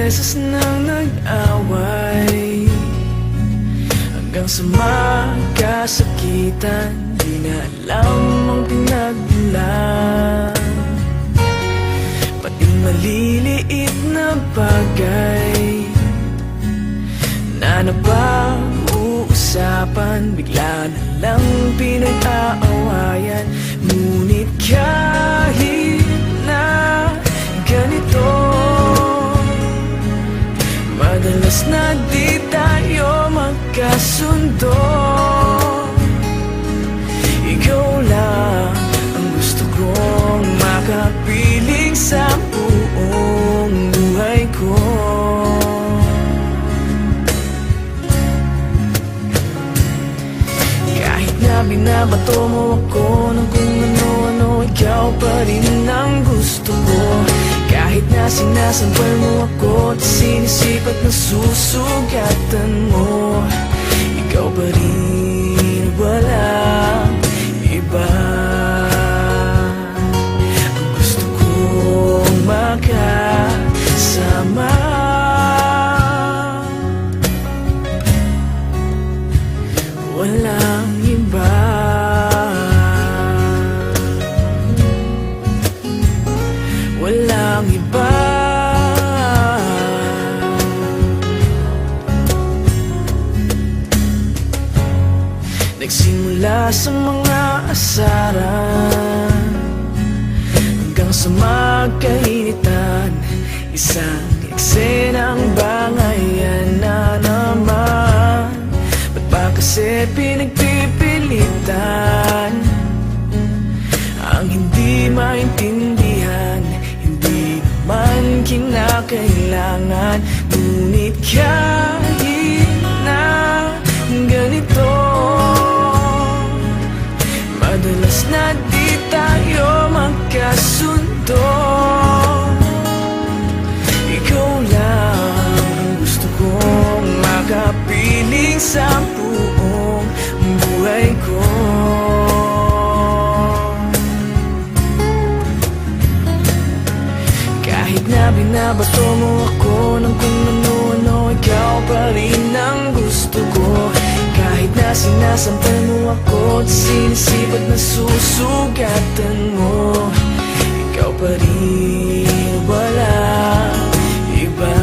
beses nang nag-away, hanggang sa magkasakitan. Di na alam ang pinagmulan, pati maliliit na bagay na napag-uusapan, bigla na lang pinag-aawayan. Ngunit kahit na ganito, madalas na di tayo magkasundo. Ikaw lang ang gusto kong makapiling sa buong buhay ko. Kahit na binabato mo ako ng kung ano-ano, ikaw pa rin ang gusto ko. Kahit na sinasampal mo ako at sinisipat na susugatan mo, ikaw pa rin, walang iba. Ang gusto kong makasama, walang iba. Walang iba. Nagsimula sa mga asaran, hanggang sa magkainitan, isang eksenang bangayan na naman. Ba't ba kasi pinagpipilitan ang hindi maintindihan? Hindi naman kinakailangan. Ngunit kahit na ganito, madalas na di tayo magkasundo. Ikaw lang ang gusto kong makapiling sa buong buhay ko. Kahit na binabato mo ako ng kung ano-ano, ikaw pa rin ang gusto ko. Kahit na sinasampal mo ako at sinisipat na susugatan mo, ikaw pa rin, walang iba.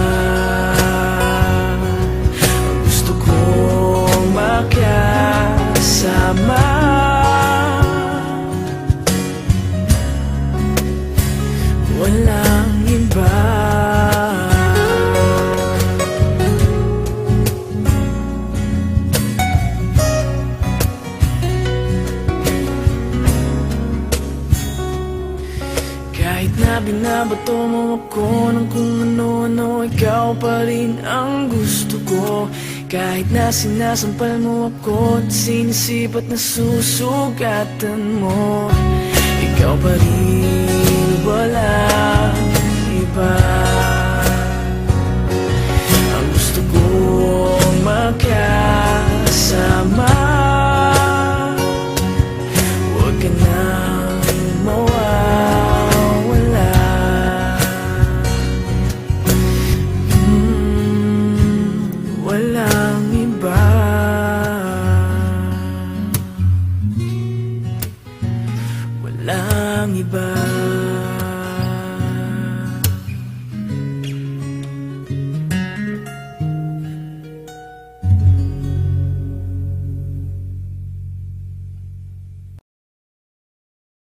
Ang gusto kong makasama, walang iba. Kahit na binabato mo ako ng kung ano-ano, ikaw pa rin ang gusto ko. Kahit na sinasampal mo ako at sinisipat na susugatan mo, ikaw pa rin, walang iba.